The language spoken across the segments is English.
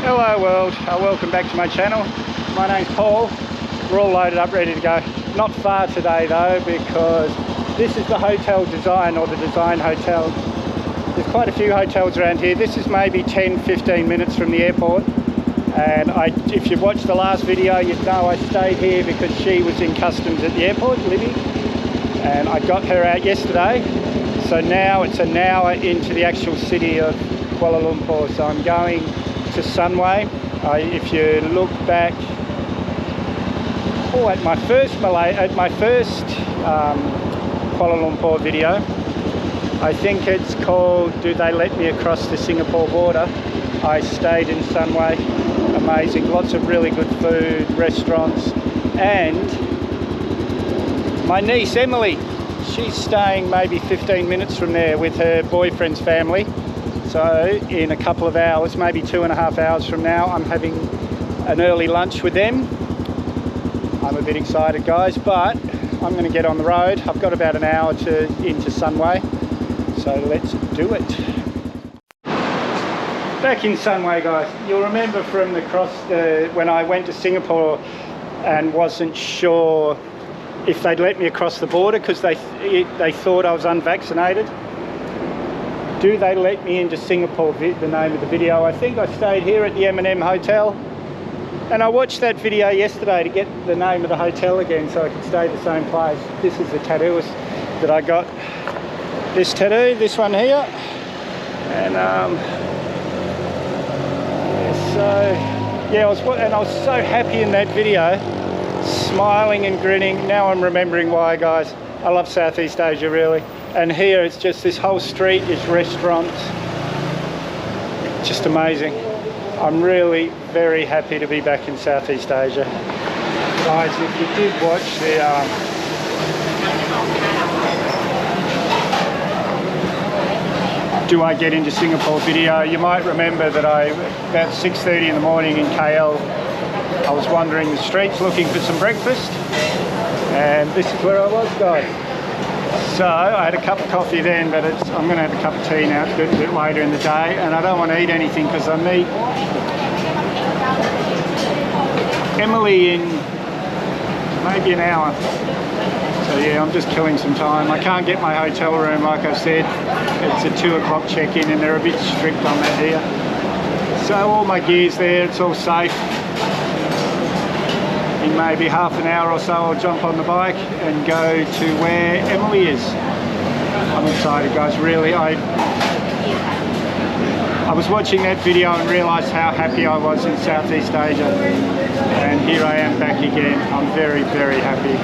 Hello world, welcome back to my channel. My name's Paul. We're all loaded up, ready to go. Not far today though, because this is the hotel design, or the design hotel. There's quite a few hotels around here. This is maybe 10-15 minutes from the airport. And if you've watched the last video, you'd know I stayed here because she was in customs at the airport, Libby. And I got her out yesterday. So now it's an hour into the actual city of Kuala Lumpur. So I'm going to Sunway. If you look back at my first Kuala Lumpur video, I think it's called "Do They Let Me Across the Singapore Border?" I stayed in Sunway. Amazing, lots of really good food, restaurants, and my niece Emily, she's staying maybe 15 minutes from there with her boyfriend's family. So in a couple of hours, maybe 2.5 hours from now, I'm having an early lunch with them. I'm a bit excited, guys, but I'm going to get on the road. I've got about an hour into Sunway, so let's do it. Back in Sunway, guys. You'll remember from when I went to Singapore and wasn't sure if they'd let me across the border because they thought I was unvaccinated. Do they let me into Singapore, the name of the video. I think I stayed here at the M&M Hotel, and I watched that video yesterday to get the name of the hotel again so I could stay the same place. This is the tattoo that I got. This tattoo, this one here. And I was so happy in that video, smiling and grinning. Now I'm remembering why, guys. I love Southeast Asia, really. And here it's just this whole street is restaurants. Just amazing. I'm really very happy to be back in Southeast Asia. Guys, if you did watch the Do I Get Into Singapore video, you might remember that about 6:30 in the morning in KL, I was wandering the streets looking for some breakfast. And this is where I was, guys. So I had a cup of coffee then, but I'm going to have a cup of tea now. It's a bit later in the day, and I don't want to eat anything because I meet Emily in maybe an hour. So yeah, I'm just killing some time. I can't get my hotel room, like I said. It's a 2 o'clock check-in, and they're a bit strict on that here. So all my gear's there, it's all safe. In maybe half an hour or so, I'll jump on the bike and go to where Emily is. I'm excited, guys, really. I was watching that video and realised how happy I was in Southeast Asia. And here I am back again. I'm very, very happy.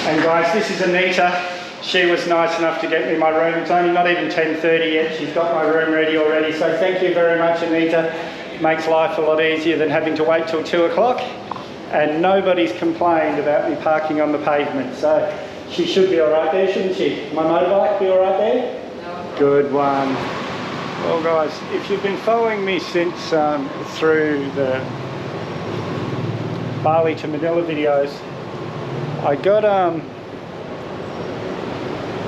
And guys, this is Anita. She was nice enough to get me my room. It's only not even 10:30 yet. She's got my room ready already. So thank you very much, Anita. Makes life a lot easier than having to wait till 2 o'clock. And nobody's complained about me parking on the pavement, so she should be all right there, shouldn't she? My motorbike be all right there? No. Good one. Well, guys, if you've been following me since through the Bali to Manila videos, I got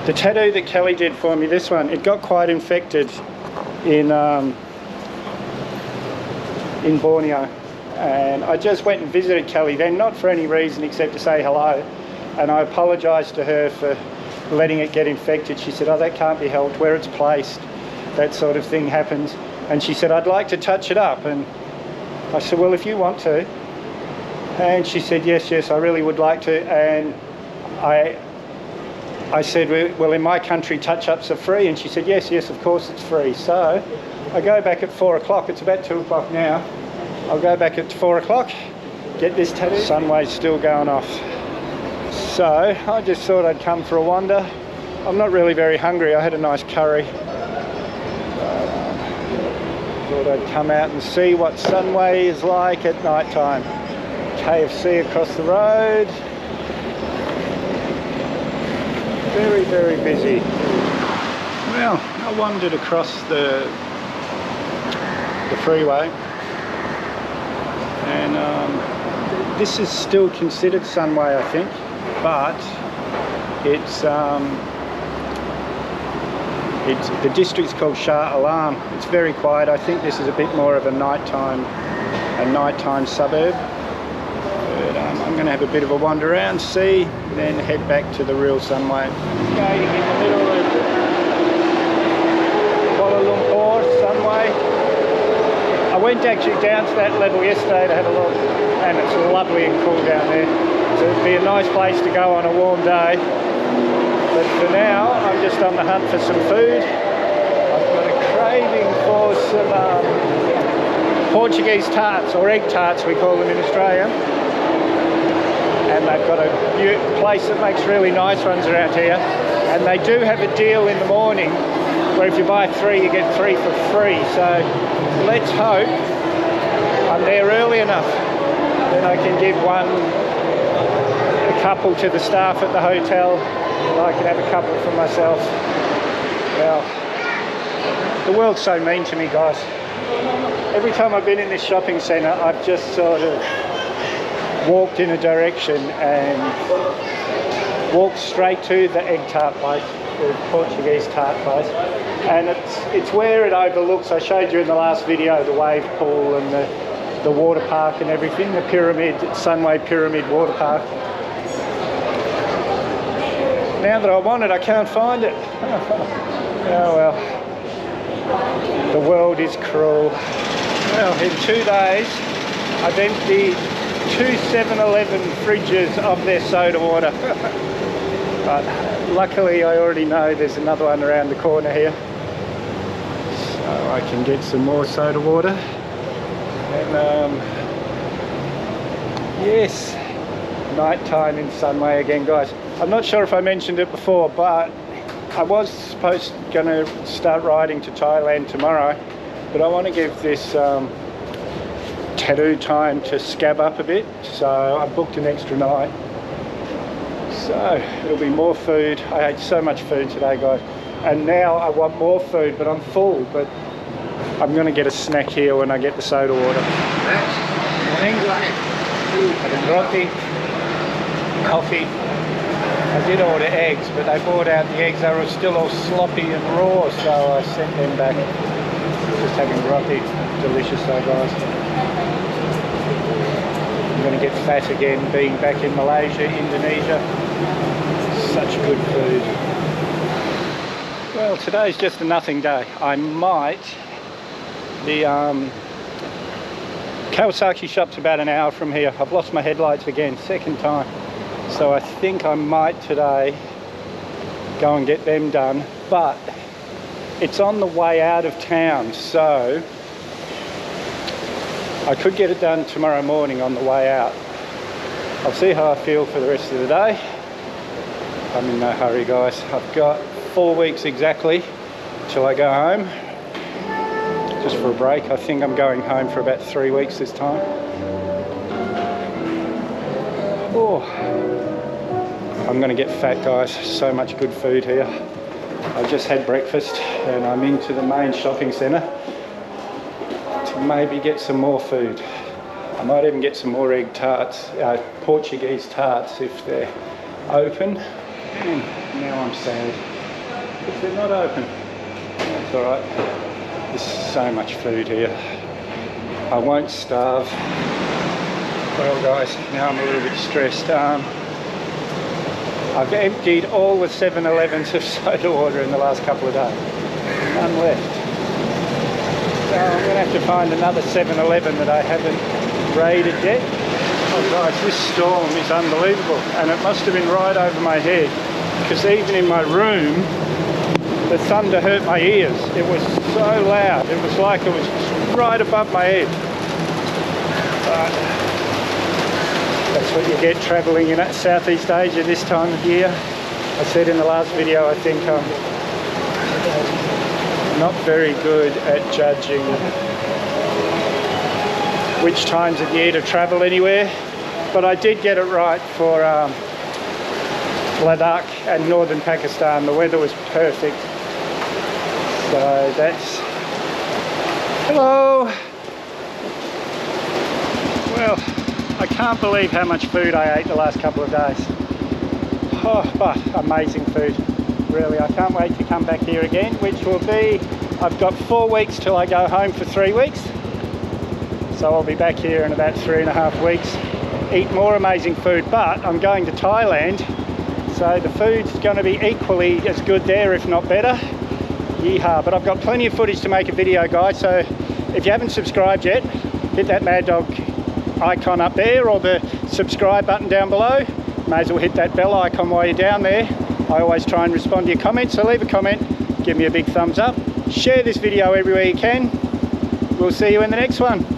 the tattoo that Kelly did for me. This one, it got quite infected in Borneo. And I just went and visited Kelly then, not for any reason except to say hello. And I apologised to her for letting it get infected. She said, oh, that can't be helped. Where it's placed, that sort of thing happens. And she said, I'd like to touch it up. And I said, well, if you want to. And she said, yes, I really would like to. And I said, well, in my country, touch-ups are free. And she said, yes, of course it's free. So I go back at 4 o'clock. It's about 2 o'clock now. I'll go back at 4 o'clock, get this tattoo. Sunway's still going off. So I just thought I'd come for a wander. I'm not really very hungry. I had a nice curry. Thought I'd come out and see what Sunway is like at night time. KFC across the road. Very, very busy. Well, I wandered across the freeway. And this is still considered Sunway, I think, but it's The district's called Shah Alam. It's very quiet. I think this is a bit more of a nighttime suburb. But I'm going to have a bit of a wander around, see, then head back to the real Sunway. Skating in the middle of Kuala Lumpur Sunway. I went actually down to that level yesterday to have a look, and it's lovely and cool down there. So it'd be a nice place to go on a warm day. But for now, I'm just on the hunt for some food. I've got a craving for some Portuguese tarts, or egg tarts we call them in Australia. And they've got a place that makes really nice ones around here. And they do have a deal in the morning where if you buy 3, you get 3 for free. So let's hope I'm there early enough. Then I can give a couple to the staff at the hotel. And I can have a couple for myself. Well, the world's so mean to me, guys. Every time I've been in this shopping centre, I've just sort of walked in a direction and walked straight to the egg tart place, the Portuguese tart place. And it's where it overlooks, I showed you in the last video, the wave pool and the water park and everything, the pyramid, Sunway Pyramid Water Park. Now that I want it, I can't find it. Oh well, the world is cruel. Well, in 2 days, I've emptied 2 7-Eleven fridges of their soda water. But luckily, I already know there's another one around the corner here. So I can get some more soda water. And yes, nighttime in Sunway again, guys. I'm not sure if I mentioned it before, but I was going to start riding to Thailand tomorrow, but I want to give this tattoo time to scab up a bit, so I booked an extra night. So it'll be more food. I ate so much food today, guys, and now I want more food, but I'm full. But I'm going to get a snack here when I get the soda water. Having roti, coffee. I did order eggs, but they brought out the eggs. They were still all sloppy and raw, so I sent them back. Just having roti. Delicious though, guys. I'm going to get fat again, being back in Malaysia, Indonesia. Such good food. Well, today's just a nothing day. I might... The Kawasaki shop's about an hour from here. I've lost my headlights again, second time. So I think I might today go and get them done, but it's on the way out of town, so I could get it done tomorrow morning on the way out. I'll see how I feel for the rest of the day. I'm in no hurry, guys. I've got 4 weeks exactly till I go home, just for a break. I think I'm going home for about 3 weeks this time. Oh, I'm going to get fat, guys. So much good food here. I just had breakfast and I'm into the main shopping centre to maybe get some more food. I might even get some more egg tarts, Portuguese tarts if they're open. Now I'm sad if they're not open. That's alright. There's so much food here. I won't starve. Well, guys, now I'm a little bit stressed. I've emptied all the 7-Elevens of soda water in the last couple of days. None left. So I'm going to have to find another 7-Eleven that I haven't raided yet. Oh guys, this storm is unbelievable, and it must have been right over my head, because even in my room, the thunder hurt my ears. It was so loud. It was like it was right above my head. But that's what you get travelling in Southeast Asia this time of year. I said in the last video, I think I'm not very good at judging which times of year to travel anywhere, but I did get it right for Ladakh and northern Pakistan. The weather was perfect. So that's... Hello! Well, I can't believe how much food I ate the last couple of days. Oh, but amazing food. Really, I can't wait to come back here again, which will be, I've got 4 weeks till I go home for 3 weeks. So I'll be back here in about 3.5 weeks, eat more amazing food, but I'm going to Thailand, so the food's going to be equally as good there, if not better. Yeehaw. But I've got plenty of footage to make a video, guys, so if you haven't subscribed yet, hit that Mad Dog icon up there or the subscribe button down below. May as well hit that bell icon while you're down there. I always try and respond to your comments, so leave a comment, give me a big thumbs up, share this video everywhere you can. We'll see you in the next one.